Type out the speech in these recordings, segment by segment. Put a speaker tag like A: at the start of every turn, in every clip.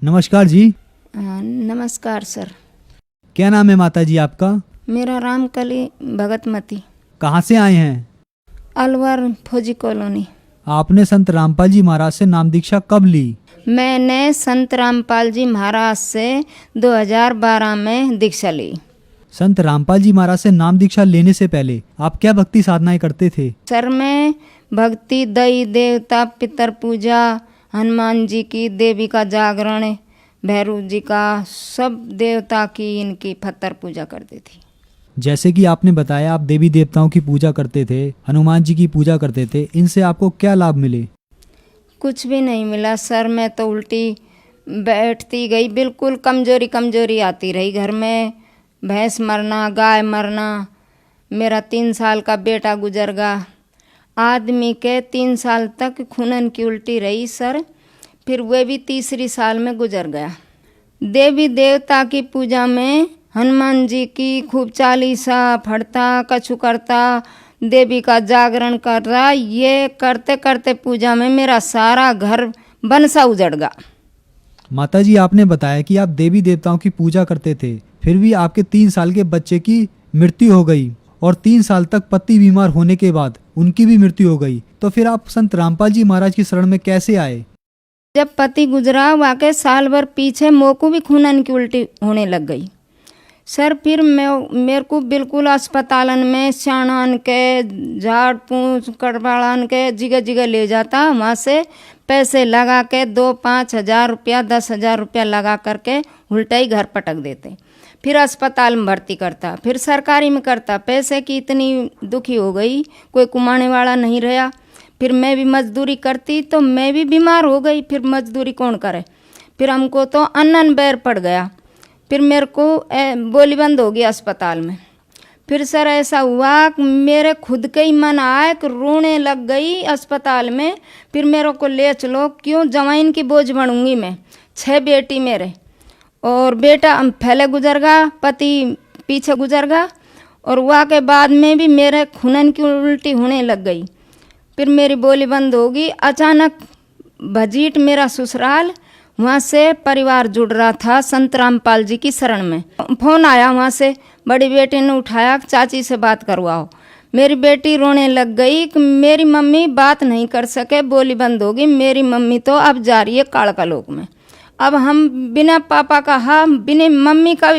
A: नमस्कार जी।
B: नमस्कार सर।
A: क्या नाम है माता जी आपका?
B: मेरा रामकली भगतमती,
A: कहाँ से आए हैं?
B: अलवर फौजी कॉलोनी।
A: आपने संत रामपाल जी महाराज से नाम दीक्षा कब ली?
B: मैंने संत रामपाल जी महाराज से 2012 में दीक्षा ली।
A: संत रामपाल जी महाराज से नाम दीक्षा लेने से पहले आप क्या भक्ति साधनाएं करते थे?
B: सर मैं भक्ति, दई देवता, पितर पूजा, हनुमान जी की, देवी का जागरण, भैरव जी का, सब देवता की इनकी पत्थर पूजा करती थी।
A: जैसे कि आपने बताया आप देवी देवताओं की पूजा करते थे, हनुमान जी की पूजा करते थे, इनसे आपको क्या लाभ मिले?
B: कुछ भी नहीं मिला सर। मैं तो उल्टी बैठती गई, बिल्कुल कमजोरी कमजोरी आती रही। घर में भैंस मरना, गाय मरना, मेरा 3 साल का बेटा गुजर गया। आदमी के 3 साल तक खूनन की उल्टी रही सर, फिर वह भी तीसरी साल में गुजर गया। देवी देवता की पूजा में हनुमान जी की खूब चालीसा फड़ता, कछु करता, देवी का जागरण कर रहा, ये करते करते पूजा में मेरा सारा घर बनसा उजड़ गया।
A: माता जी आपने बताया कि आप देवी देवताओं की पूजा करते थे, फिर भी आपके 3 साल के बच्चे की मृत्यु हो गई और 3 साल तक पति बीमार होने के बाद उनकी भी मृत्यु हो गई। तो फिर आप संत रामपाल जी महाराज की शरण में कैसे आए?
B: जब पति गुजरा वाकई साल भर पीछे मोको भी खूनन की उल्टी होने लग गई सर। फिर मेरे को बिल्कुल अस्पतालन में स्याणान के, झाड़ पूछ कड़वाड़ान के जगह जगह ले जाता। वहाँ से पैसे लगा के 2-5 हज़ार रुपया, 10 हज़ार रुपया लगा करके उल्टा ही घर पटक देते। फिर अस्पताल में भर्ती करता, फिर सरकारी में करता। पैसे की इतनी दुखी हो गई, कोई कमाने वाला नहीं रहा। फिर मैं भी मजदूरी करती तो मैं भी बीमार हो गई। फिर मजदूरी कौन करे? फिर हमको तो अन्न बैर पड़ गया। फिर मेरे को बोली बंद हो गई अस्पताल में। फिर सर ऐसा हुआ कि मेरे खुद के ही मन आया कि रोने लग गई अस्पताल में। फिर मेरे को ले चलो, क्यों जवाइन की बोझ बनूंगी मैं। 6 बेटी मेरे, और बेटा पहले गुजर गया, पति पीछे गुजर गया, और वहाँ के बाद में भी मेरे खूनन की उल्टी होने लग गई। फिर मेरी बोली बंद होगी। अचानक भजीट मेरा ससुराल, वहाँ से परिवार जुड़ रहा था संत रामपाल जी की शरण में। फोन आया वहाँ से, बड़ी बेटी ने उठाया, चाची से बात करवाओ। मेरी बेटी रोने लग गई कि मेरी मम्मी बात नहीं कर सके, बोली बंद होगी। मेरी मम्मी तो अब जा रही है कालका लोक में। अब हम बिना पापा का, हम बिना मम्मी का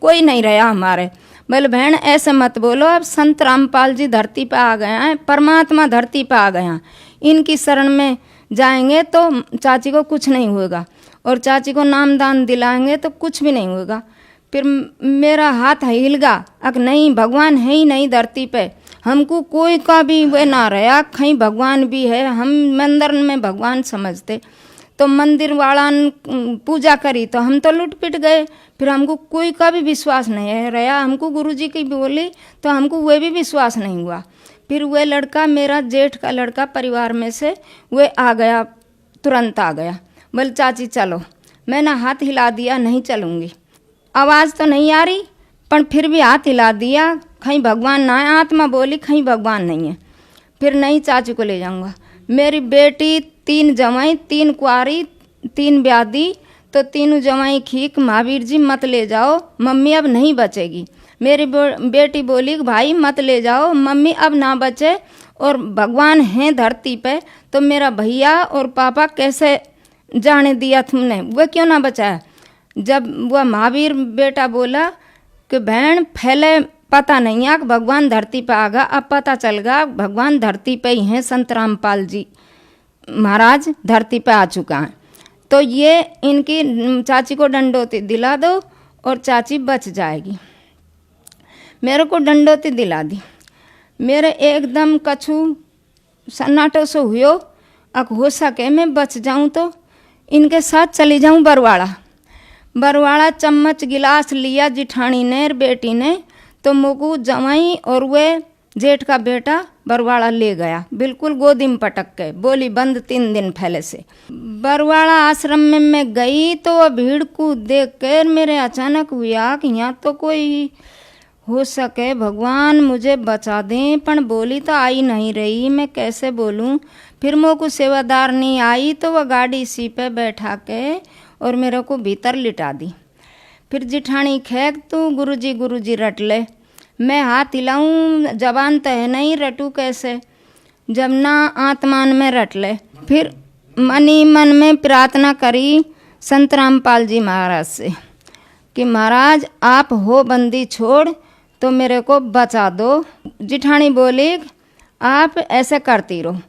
B: कोई नहीं रहा हमारे। बोले बहन ऐसे मत बोलो, अब संत रामपाल जी धरती पे आ गए हैं, परमात्मा धरती पे आ गए हैं, इनकी शरण में जाएंगे तो चाची को कुछ नहीं होगा, और चाची को नाम दान दिलाएंगे तो कुछ भी नहीं होगा। फिर मेरा हाथ हिल गया, अब नहीं, भगवान है ही नहीं धरती पे, हमको कोई का भी वे ना रहा, कहीं भगवान भी है, हम मंदिर में भगवान समझते। तो मंदिर वाला पूजा करी तो हम तो लुट पिट गए। फिर हमको कोई का भी विश्वास नहीं रहा। हमको गुरुजी की बोली तो हमको वह भी विश्वास नहीं हुआ। फिर वह लड़का, मेरा जेठ का लड़का परिवार में से, वह आ गया, तुरंत आ गया। बोले चाची चलो। मैंने हाथ हिला दिया, नहीं चलूँगी। आवाज़ तो नहीं आ रही, पर फिर भी हाथ हिला दिया, कहीं भगवान ना है। आत्मा बोली कहीं भगवान नहीं है। फिर नहीं, चाची को ले जाऊँगा। मेरी बेटी 3 जवाई, 3 कुआरी, 3 ब्यादी, तो 3 जवाई खीक, महावीर जी मत ले जाओ, मम्मी अब नहीं बचेगी। मेरी बेटी बोली भाई मत ले जाओ, मम्मी अब ना बचे, और भगवान हैं धरती पे, तो मेरा भैया और पापा कैसे जाने दिया तुमने, वह क्यों ना बचाया। जब वह महावीर बेटा बोला कि बहन पहले पता नहीं है कि भगवान धरती पे आ गया, अब पता चल गया भगवान धरती पे ही हैं, संत रामपाल जी महाराज धरती पे आ चुका है। तो ये इनकी चाची को डंडोती दिला दो और चाची बच जाएगी। मेरे को डंडोती दिला दी। मेरे एकदम कछु सन्नाटो से हुयो, अब हो सके मैं बच जाऊं तो इनके साथ चली जाऊं बरवाड़ा। बरवाड़ा चम्मच गिलास लिया जिठानी ने, बेटी ने, तो मुकू जवाई और वे जेठ का बेटा बरवाड़ा ले गया, बिल्कुल गोदी में पटक के। बोली बंद 3 दिन पहले से। बरवाड़ा आश्रम में मैं गई तो भीड़ को देख कर मेरे अचानक हुआ कि यहाँ तो कोई हो सके भगवान मुझे बचा दें, पण बोली तो आई नहीं रही, मैं कैसे बोलूं। फिर मोको सेवादार नहीं आई तो वह गाड़ी सी पे बैठा के और मेरे को भीतर लिटा दी। फिर जिठानी खेक तू गुरुजी रट ले। मैं हाथ हिलाऊं, जबान तो है नहीं, रटू कैसे, जब ना आत्मान में रट ले। फिर मनी मन में प्रार्थना करी संत रामपाल जी महाराज से कि महाराज आप हो बंदी छोड़ तो मेरे को बचा दो। जिठानी बोली आप ऐसे करती रहो।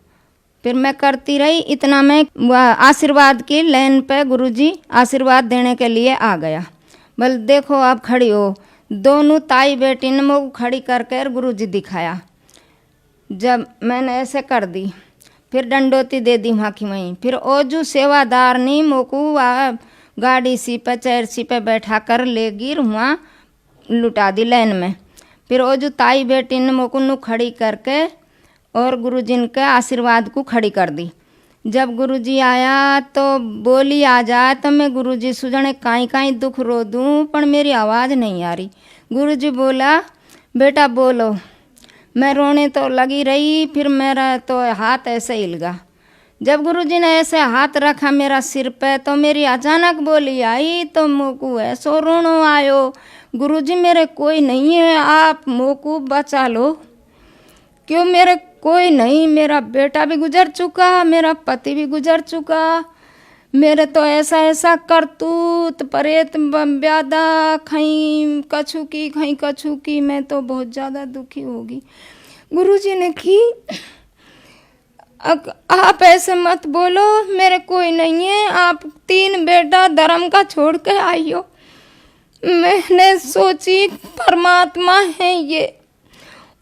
B: फिर मैं करती रही। इतना मैं आशीर्वाद की लाइन पे गुरुजी आशीर्वाद देने के लिए आ गया। बोल देखो आप खड़ी हो। दोनों ताई बेटी ने मुझको खड़ी करके गुरुजी दिखाया। जब मैंने ऐसे कर दी, फिर डंडोती दे दी वहाँ की वहीं। फिर ओजू सेवादार ने मोकू गाड़ी सी पे चेयर सी पे बैठा कर ले गिर वहाँ लुटा दी लाइन में। फिर ओजू ताई बेटी ने मोकू नु खड़ी करके और गुरुजी के आशीर्वाद को खड़ी कर दी। जब गुरुजी आया तो बोली आ जा, तो मैं गुरुजी सुजने काई दुख रो दूँ, पर मेरी आवाज़ नहीं आ रही। गुरुजी बोला बेटा बोलो। मैं रोने तो लगी रही। फिर मेरा तो हाथ ऐसे हिलगा। जब गुरुजी ने ऐसे हाथ रखा मेरा सिर पे तो मेरी अचानक बोली आई, तो मोकू ऐसो रोनो आयो, गुरुजी मेरे कोई नहीं है, आप मोकू बचा लो। क्यों मेरे कोई नहीं, मेरा बेटा भी गुजर चुका, मेरा पति भी गुजर चुका, मेरे तो ऐसा करतूत परेत ब्यादा खई कछु की मैं तो बहुत ज़्यादा दुखी होगी। गुरुजी ने की आप ऐसे मत बोलो, मेरे कोई नहीं है, आप 3 बेटा धर्म का छोड़ के आई हो। मैंने सोची परमात्मा है ये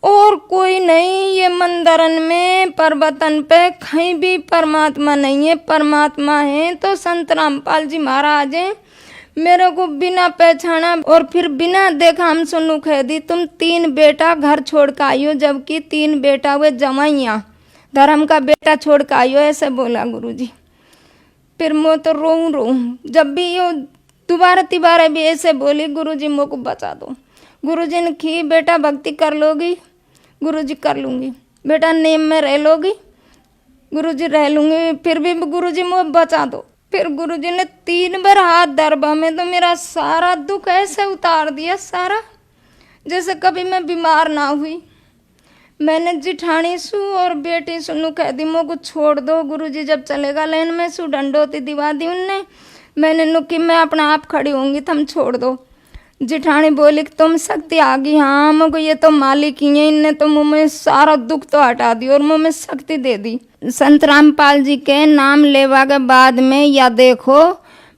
B: और कोई नहीं, ये मंदरन में पर्वतन पे कहीं भी परमात्मा नहीं है। परमात्मा है तो संत रामपाल जी महाराज हैं। मेरे को बिना पहचाना और फिर बिना देखा हम सुनू कह दी तुम 3 बेटा घर छोड़ कर आई हो, जबकि 3 बेटा हुए जवाइयाँ, धर्म का बेटा छोड़ कर आई हो, ऐसे बोला गुरुजी। फिर मैं तो रोऊं। जब भी ये दोबारा भी ऐसे बोली गुरुजी मुझको बचा दो। गुरुजी ने की बेटा भक्ति कर लोगी, गुरुजी कर लूँगी। बेटा नेम में रह लोगी, गुरुजी रह लूँगी। फिर भी गुरुजी मुझे बचा दो। फिर गुरुजी ने 3 बार हाथ दरबा में तो मेरा सारा दुख ऐसे उतार दिया, सारा जैसे कभी मैं बीमार ना हुई। मैंने जिठानी सु और बेटी सुनू कह दी मुझको छोड़ दो। गुरुजी जब चलेगा लाइन में सु डंडोती दिवा दी उनने। मैंने नुकी मैं अपना आप खड़ी होंगी, तुम छोड़ दो। जिठानी बोली कि तुम शक्ति आ गई। हाँ मुझको ये तो मालिक ही है, इनने तो मुँह में सारा दुख तो हटा दी और मुँह में शक्ति दे दी। संत रामपाल जी के नाम लेवा के बाद में या देखो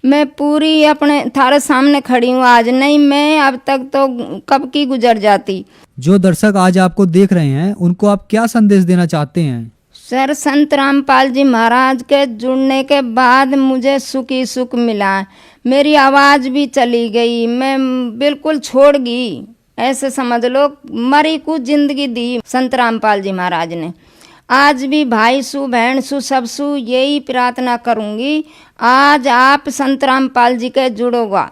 B: मैं पूरी अपने थारे सामने खड़ी हूँ आज, नहीं मैं अब तक तो कब की गुजर जाती।
A: जो दर्शक आज आपको देख रहे हैं उनको आप क्या संदेश देना चाहते हैं?
B: सर संत रामपाल जी महाराज के जुड़ने के बाद मुझे सुख ही सुख मिला। मेरी आवाज़ भी चली गई, मैं बिल्कुल छोड़ गई, ऐसे समझ लो मरी को जिंदगी दी संत रामपाल जी महाराज ने। आज भी भाई सु बहन सु सब सु यही प्रार्थना करूँगी, आज आप संत रामपाल जी के जुड़ोगा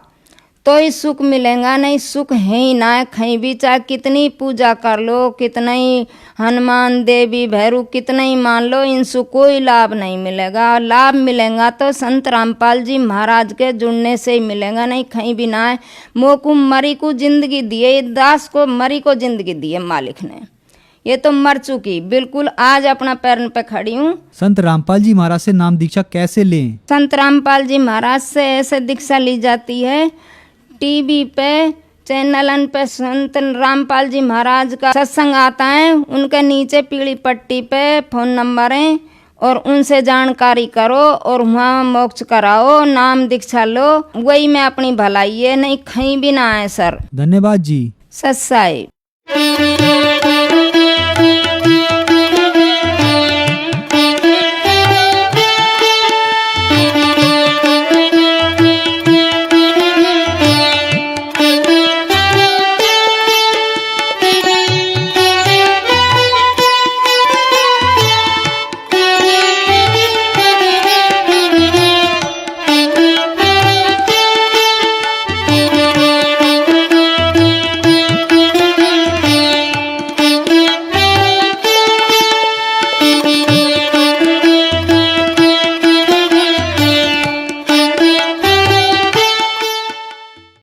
B: तो ही सुख मिलेगा, नहीं सुख है ही ना कहीं भी। चाहे कितनी पूजा कर लो, कितना ही हनुमान देवी भैरू कितना ही मान लो, इनसे कोई लाभ नहीं मिलेगा। लाभ मिलेगा तो संत रामपाल जी महाराज के जुड़ने से ही मिलेगा, नहीं कहीं भी ना है। मोकू मरी को जिंदगी दिए, दास को मरी को जिंदगी दी है मालिक ने, ये तो मर चुकी, बिल्कुल आज अपना पैर पे खड़ी हूँ।
A: संत रामपाल जी महाराज से नाम दीक्षा कैसे लें?
B: संत रामपाल जी महाराज से ऐसे दीक्षा ली जाती है, टीवी पे चैनलन पे संत रामपाल जी महाराज का सत्संग आता है, उनके नीचे पीली पट्टी पे फोन नंबर है और उनसे जानकारी करो और वहाँ मोक्ष कराओ, नाम दीक्षा लो, वही में अपनी भलाई है, नहीं कहीं भी ना है सर।
A: धन्यवाद जी।
B: सत्साई।